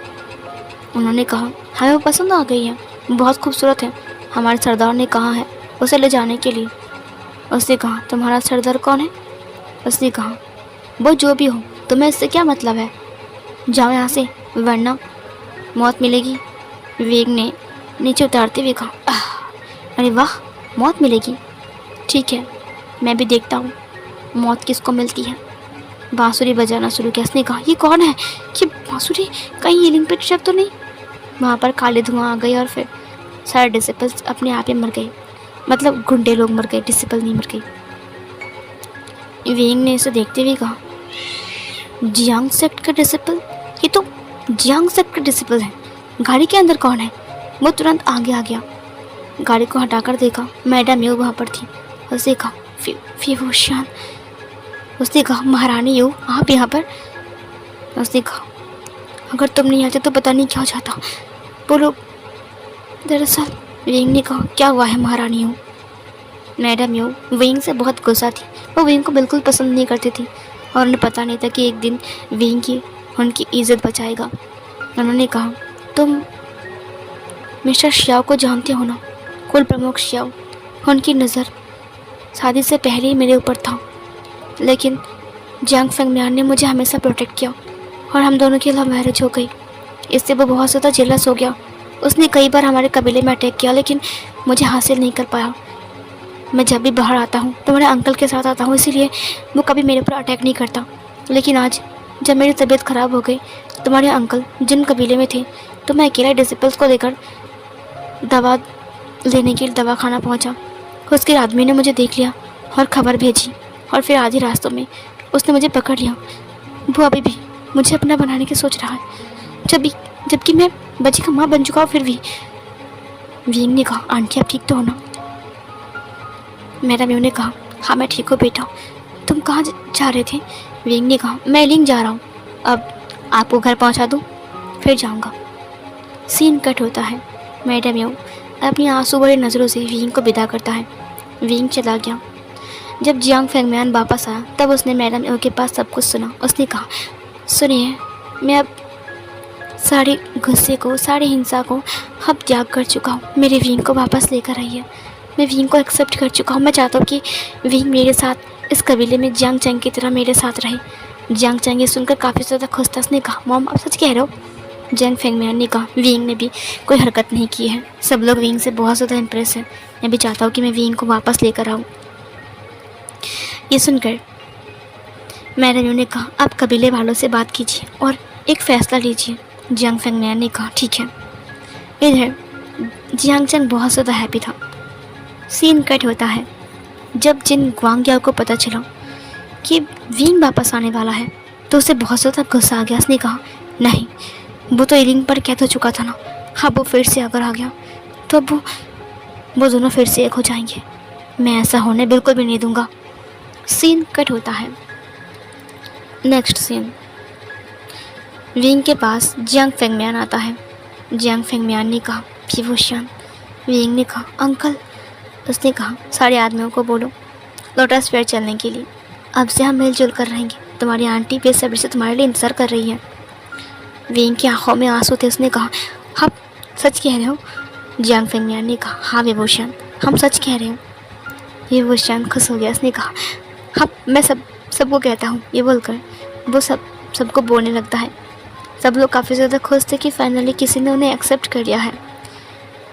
उन्होंने कहा हमें वो पसंद आ गई है, बहुत खूबसूरत है, हमारे सरदार ने कहा है उसे ले जाने के लिए। उसने कहा तुम्हारा सरदार कौन है? उसने कहा वो जो भी हो, तुम्हें इससे क्या मतलब है, जाओ यहाँ से वरना मौत मिलेगी। वेग ने नीचे उतारते हुए कहा अरे वाह, मौत मिलेगी, ठीक है मैं भी देखता हूँ मौत किसको मिलती है। बांसुरी बजाना शुरू किया। उसने कहा ये कौन है? ये बांसुरी कहीं हीलिंग पे ट्रैप तो नहीं? वहाँ पर काले धुआं आ गई और फिर सारे डिसिपल्स अपने आप ही मर गए, मतलब गुंडे लोग मर गए, डिसिपल नहीं मर गए। वेंग ने इसे देखते हुए कहा जियांग सेक्ट का डिसिपल? ये तो जियांग सेक्ट का डिसिपल है, गाड़ी के अंदर कौन है? वो तुरंत आगे आ गया। गाड़ी को हटाकर देखा, मैडम यू वहाँ पर थी। उसने कहा विभूषण। उसने कहा महारानी यू आप यहाँ पर? उसने कहा अगर तुम नहीं आते तो पता नहीं क्या हो जाता। बोलो। दरअसल विंग ने कहा क्या हुआ है महारानी यू? मैडम यू विंग से बहुत गुस्सा थी, वो विंग को बिल्कुल पसंद नहीं करती थी और उन्हें पता नहीं था कि एक दिन विंग की उनकी इज्जत बचाएगा। उन्होंने कहा तुम मिस्टर श्याओ को जानते हो ना, कुल प्रमुख श्याओ। उनकी नज़र शादी से पहले ही मेरे ऊपर था, लेकिन जियांग फेंगमियान ने मुझे हमेशा प्रोटेक्ट किया और हम दोनों की लव मैरिज हो गई। इससे वो बहुत ज़्यादा जेलस हो गया। उसने कई बार हमारे कबीले में अटैक किया, लेकिन मुझे हासिल नहीं कर पाया। मैं जब भी बाहर आता हूँ तो मेरे अंकल के साथ आता हूँ, इसीलिए वो कभी मेरे ऊपर अटैक नहीं करता। लेकिन आज जब मेरी तबीयत ख़राब हो गई, तुम्हारे अंकल जिन कबीले में थे, तो मैं अकेला डिसिपल्स को लेकर दवा लेने के लिए दवाखाना पहुँचा। उसके आदमी ने मुझे देख लिया और ख़बर भेजी और फिर आधे रास्तों में उसने मुझे पकड़ लिया। वो अभी भी मुझे अपना बनाने की सोच रहा है, जबकि मैं बच्ची का माँ बन चुका हूँ। फिर भी विंग ने कहा आंटी आप ठीक तो हो ना? मैडम यू ने कहा हाँ मैं ठीक हूँ बेटा। तुम कहाँ जा रहे थे? विंग ने कहा मैं लिंग जा रहा हूँ, अब आपको घर पहुँचा दूँ फिर जाऊँगा। सीन कट होता है। मैडम यू अपनी आंसू भरी नज़रों से विंग को विदा करता है। विंग चला गया। जब जियांग फेंगमियान वापस आया तब उसने मैडम यू के पास सब कुछ सुना। उसने कहा सुनिए, मैं अब सारे गुस्से को, सारी हिंसा को अब त्याग कर चुका हूँ। मेरे विंग को वापस लेकर आइए। मैं विंग को एक्सेप्ट कर चुका हूँ। मैं चाहता हूँ कि विंग मेरे साथ इस कबीले में जियांग चैंग की तरह मेरे साथ रहे। जियांग चैंग ये सुनकर काफ़ी ज़्यादा खुश था। उसने कहा मॉम आप सच कह रहे हो? जियांग फेंगमियान ने कहा विंग ने भी कोई हरकत नहीं की है, सब लोग विंग से बहुत ज़्यादा इम्प्रेस हैं। मैं भी चाहता हूँ कि मैं विंग को वापस लेकर आऊँ। ये सुनकर मैडम ने कहा, आप कबीले वालों से बात कीजिए और एक फ़ैसला लीजिए। जियांग फेंगमियान ने कहा, ठीक है। इधर जियांग चंग बहुत ज़्यादा हैप्पी था। सीन कट होता है जब जिन ग्वांग को पता चला कि विंग वापस आने वाला है तो उसे बहुत ज़्यादा गुस्सा आ गया। उसने कहा, नहीं, वो तो इलिंग पर कैद हो चुका था ना, हाँ वो फिर से अगर आ गया तो वो दोनों फिर से एक हो जाएंगे। मैं ऐसा होने बिल्कुल भी नहीं दूंगा। सीन कट होता है। नेक्स्ट सीन, विंग के पास जियांग फेंगमियान आता है। जियांग फेंगमियान ने कहा, विभूषण। विंग ने कहा, अंकल। उसने कहा, सारे आदमियों को बोलो लोटस फेयर चलने के लिए। अब से हम मिलजुल कर रहेंगे। तुम्हारी आंटी बेसब्री से तुम्हारे लिए इंतज़ार कर रही है। विंग की आंखों में आंसू थे। उसने कहा, आप सच कह रहे हो? जियांग फेंगमियान ने कहा, हाँ विभूषण, हम सच कह रहे हो। विभूषण खुश हो गया। उसने कहा, हाँ मैं सबको कहता हूँ। ये बोलकर वो सबको बोलने लगता है। सब लोग काफ़ी ज़्यादा खुश थे कि फाइनली किसी ने उन्हें एक्सेप्ट कर लिया है।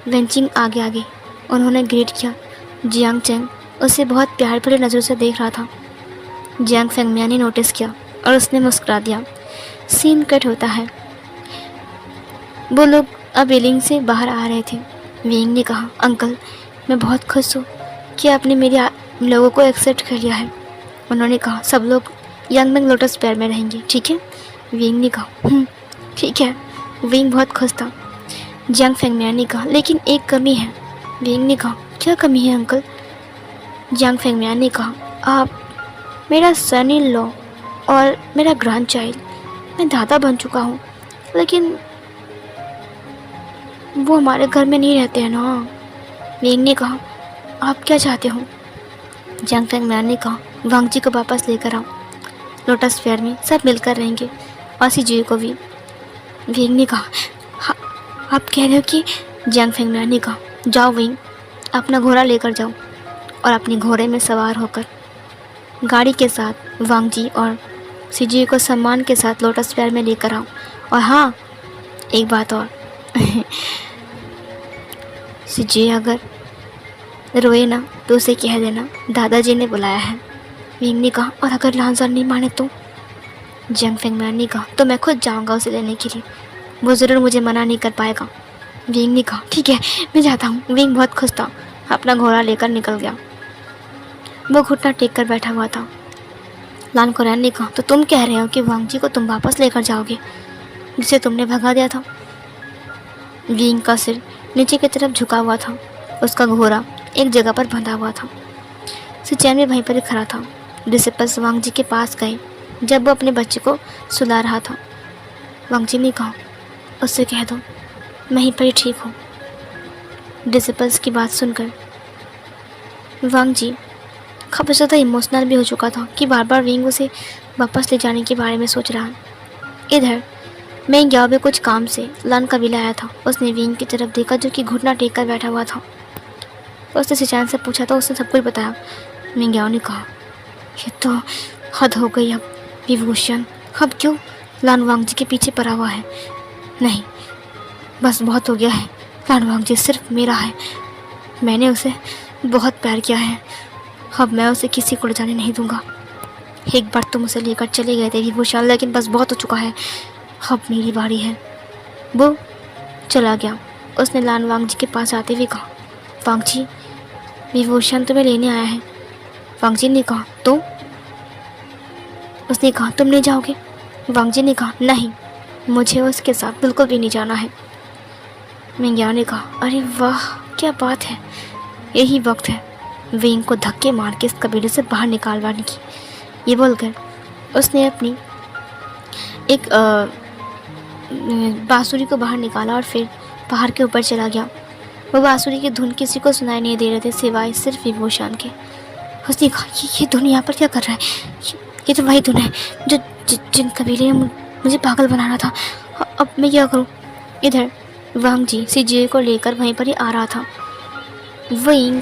वेंचिंग आगे आगे उन्होंने ग्रीट किया। जियांग चंग उसे बहुत प्यार भरी नज़रों से देख रहा था। जियांग फेंगमियान ने नोटिस किया और उसने मुस्कुरा दिया। सीन कट होता है। वो लोग अब इलिंग से बाहर आ रहे थे। विंग ने कहा, अंकल मैं बहुत खुश हूँ कि आपने मेरे लोगों को एक्सेप्ट कर लिया है। उन्होंने कहा, सब लोग यांगमिंग लोटस पेयर में रहेंगे, ठीक है? विंग ने कहा, ठीक है। विंग बहुत खुश था। जियांग फेंगमियान ने कहा, लेकिन एक कमी है। विंग ने कहा, क्या कमी है अंकल? जियांग फेंगमियान ने कहा, आप मेरा सन इन लॉ और मेरा ग्रैंड चाइल्ड। मैं दादा बन चुका हूँ, लेकिन वो हमारे घर में नहीं रहते हैं ना। विंग ने कहा, आप क्या चाहते हो? जियांग फेंगमियान ने कहा, वांग जी को वापस लेकर आओ। लोटस फेयर में सब मिलकर रहेंगे और सीजी को भी। विंग ने कहा, हाँ आप कह रहे हो कि? जियांग फेंगमियान ने कहा, जाओ विंग, अपना घोड़ा लेकर जाओ और अपने घोड़े में सवार होकर गाड़ी के साथ वांग जी और सीजी को सम्मान के साथ लोटस फेयर में लेकर आओ। और हाँ, एक बात और, सीजी अगर रोए ना तो उसे कह देना दादाजी ने बुलाया है। विंग ने कहा, और अगर लांसर नहीं माने तो? जियांग फेंगमियान ने कहा, तो मैं खुद जाऊंगा उसे लेने के लिए, वो ज़रूर मुझे मना नहीं कर पाएगा। विंग ने कहा, ठीक है मैं जाता हूँ। विंग बहुत खुश था, अपना घोड़ा लेकर निकल गया। वो घुटना टेक कर बैठा हुआ था। लान कुरैन ने कहा, तो तुम कह रहे हो कि वांग जी को तुम वापस लेकर जाओगे जिसे तुमने भगा दिया था? विंग का सिर नीचे की तरफ झुका हुआ था। उसका घोड़ा एक जगह पर बंधा हुआ था। सिचैन भी वहीं पर ही खड़ा था। डिसिपल्स वांग जी के पास गए जब वो अपने बच्चे को सुला रहा था। वांग जी ने कहा, उससे कह दो मैं यहीं पर ही ठीक हूँ। डिसिपल्स की बात सुनकर वांग जी काफ़ी ज़्यादा इमोशनल भी हो चुका था कि बार बार विंग उसे वापस ले जाने के बारे में सोच रहा है। इधर मैं ग्याओ में कुछ काम से लान कबीला आया था। उसने विंग की तरफ देखा जो कि घुटना टेक कर बैठा हुआ था। उसने सिचैन से पूछा तो उसने सब कुछ बताया। मिंग्याओ ने कहा, ये तो हद हो गई। अब विभूषण अब क्यों लान वांग जी के पीछे पड़ा हुआ है? नहीं, बस बहुत हो गया है। लान वांग जी सिर्फ मेरा है। मैंने उसे बहुत प्यार किया है। अब मैं उसे किसी को ले जाने नहीं दूंगा। एक बार तुम उसे लेकर चले गए थे विभूषण, लेकिन बस बहुत हो चुका है। अब मेरी बारी है। वो चला गया। उसने लान वांग जी के पास आते हुए कहा, वांग जी विभूषण तुम्हें लेने आया है। वांग जी ने कहा, तो? उसने कहा, तुम नहीं जाओगे? वांग जी ने कहा, नहीं, मुझे उसके साथ बिल्कुल भी नहीं जाना है। मिंग्याओ ने कहा, अरे वाह क्या बात है, यही वक्त है विंग को धक्के मार के इस कबीले से बाहर निकालवाने की। ये बोलकर उसने अपनी एक बांसुरी को बाहर निकाला और फिर पहाड़ के ऊपर चला गया। वो बांसुरी की धुन किसी को सुनाई नहीं दे रहे थे सिवाय सिर्फ विभूषण के। उसने कहा, ये धुन यहाँ पर क्या कर रहा है? ये तो वही धुन है जो जिन कबीले ने मुझे पागल बनाना था। अब मैं क्या करूँ? इधर वांग जी सीजे को लेकर वहीं पर ही आ रहा था। विंग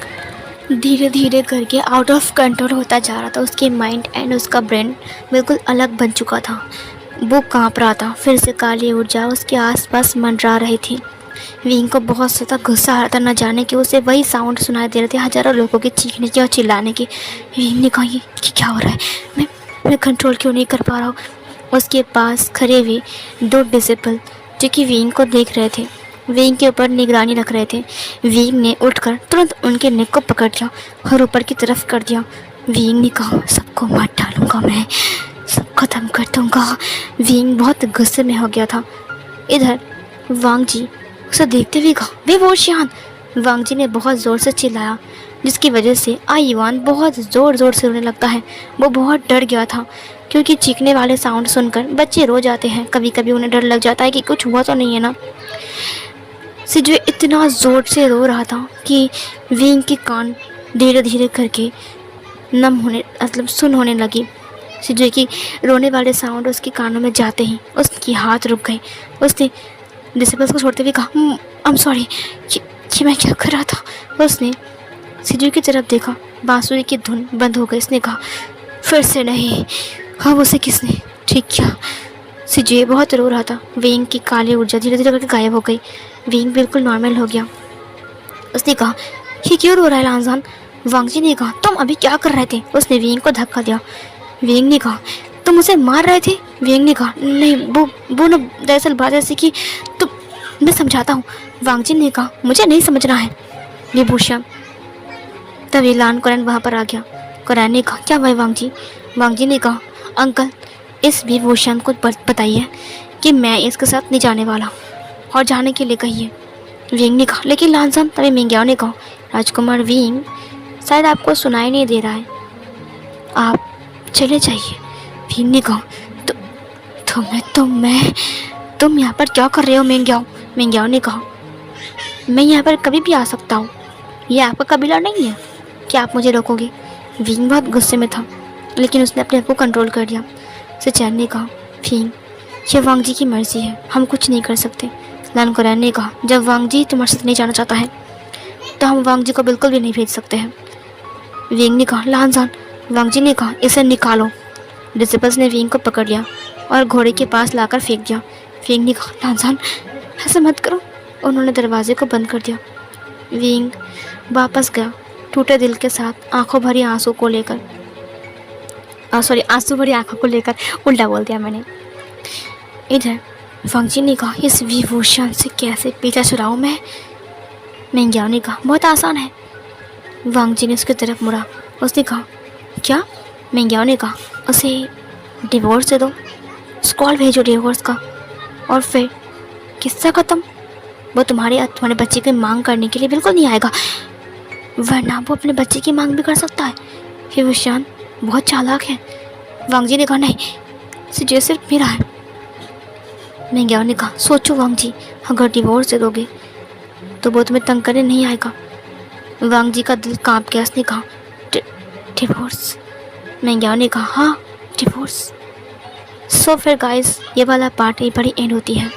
धीरे धीरे करके आउट ऑफ कंट्रोल होता जा रहा था। उसके माइंड एंड उसका ब्रेन बिल्कुल अलग बन चुका था। वो कांप रहा था। फिर से काली ऊर्जा उसके आसपास मंडरा रही थी। विंग को बहुत ज़्यादा गुस्सा आ रहा था, न जाने कि उसे वही साउंड सुनाई दे रहे थे हज़ारों लोगों के चीखने के और चिल्लाने के। विंग ने कहा, ये क्या हो रहा है? मैं कंट्रोल क्यों नहीं कर पा रहा हूँ। उसके पास खड़े हुए 2 डिसिपल जो कि विंग को देख रहे थे, विंग के ऊपर निगरानी रख रहे थे। विंग ने उठकर तुरंत उनके नेक को पकड़ लिया और ऊपर की तरफ कर दिया। विंग ने कहा, सबको मार डालूंगा, मैं सब खत्म कर दूंगा। विंग बहुत गुस्से में हो गया था। इधर वांग जी उसे देखते हुए कहा, वे वो शियान। वांग जी ने बहुत ज़ोर से चिल्लाया, जिसकी वजह से आईवान बहुत ज़ोर ज़ोर से रोने लगता है। वो बहुत डर गया था, क्योंकि चीखने वाले साउंड सुनकर बच्चे रो जाते हैं। कभी कभी उन्हें डर लग जाता है कि कुछ हुआ तो नहीं है ना। सिजुए इतना ज़ोर से रो रहा था कि विंग के कान धीरे धीरे करके नम होने मतलब सुन होने लगी। सिजुए की रोने वाले साउंड उसके कानों में जाते ही उसके हाथ रुक गए। उसने डिसिपल्स को छोड़ते हुए कहा, आई एम सॉरी, ये मैं क्या कर रहा था। उसने सिजुए की तरफ देखा, बांसुरी की धुन बंद हो गई। उसने कहा, फिर से नहीं। हाँ, उसे किसने ठीक किया। सिजुए बहुत रो रहा था। विंग की काली ऊर्जा धीरे धीरे करके गायब हो गई। विंग बिल्कुल नॉर्मल हो गया। उसने कहा, ये क्यों रो रहा है लांजान। वांग जी ने कहा, तुम अभी क्या कर रहे थे। उसने विंग को धक्का दिया। विंग ने कहा, तुम उसे मार रहे थे। विंग ने कहा, नहीं, वो न दरअसल बात ऐसी कि तुम, मैं समझाता हूँ। वांग जी ने कहा, मुझे नहीं समझना है ये भूषण। तभी लान कुरैन वहाँ पर आ गया। कुरैन ने कहा, क्या भाई वांग जी। वांग जी ने कहा, अंकल इस विभूषण को बताइए कि मैं इसके साथ नहीं जाने वाला और जाने के लिए कहिए। विंग ने कहा, लेकिन लानसन। तभी मिंग्याओ ने कहा, राजकुमार विंग, शायद आपको सुनाई नहीं दे रहा है, आप चले जाइए। विंग ने कहा, तुम यहाँ पर क्या कर रहे हो मिंग्याओ। मिंग्याओ ने कहा, मैं यहाँ पर कभी भी आ सकता हूँ, ये आपका कबीला नहीं है, क्या आप मुझे रोकोगे। विंग बहुत गुस्से में था, लेकिन उसने अपने आप को कंट्रोल कर लिया। सिचैन ने कहा, विंग, ये वांग जी की मर्जी है, हम कुछ नहीं कर सकते। लान कुरैन ने कहा, जब वांग जी तुम्हारे साथ नहीं जाना चाहता है तो हम वांग जी को बिल्कुल भी नहीं भेज सकते हैं। विंग ने कहा, लानजान। वांग जी ने कहा, इसे निकालो। डिसिपल्स ने विंग को पकड़ लिया और घोड़े के पास लाकर फेंक दिया। विंग ने कहा, लानजान ऐसा मत करो। उन्होंने दरवाजे को बंद कर दिया। विंग वापस गया, टूटे दिल के साथ, आंसू भरी आंखों को लेकर। उल्टा बोल दिया मैंने। इधर वांग जी ने कहा, इस विभूषण से कैसे पीछा छुड़ाऊं मैं। मिंग्याओ ने कहा, बहुत आसान है। वांग जी ने उसकी तरफ मुड़ा। उसने कहा, क्या। मिंग्याओ ने कहा, उसे डिवोर्स दे दो, स्क्रॉल भेजो डिवोर्स का, और फिर किस्सा ख़त्म। वो तुम्हारे बच्चे की मांग करने के लिए बिल्कुल नहीं आएगा, वरना वो अपने बच्चे की मांग भी कर सकता है। विभूषण बहुत चालाक है। वांग जी ने कहा, नहीं, सिर्फ सिर्फ मेरा है। मिंग्याओ ने कहा, सोचो वांग जी, अगर डिवोर्स दे दोगे तो वो तुम्हें तंग करने नहीं आएगा। वांग जी का दिल कांप गया। उसने कहा, डिवोर्स। मिंग्याओ ने कहा, हाँ, डिवोर्स। सो फिर गाइस, ये वाला पार्ट यहीं पर ही एंड होती है।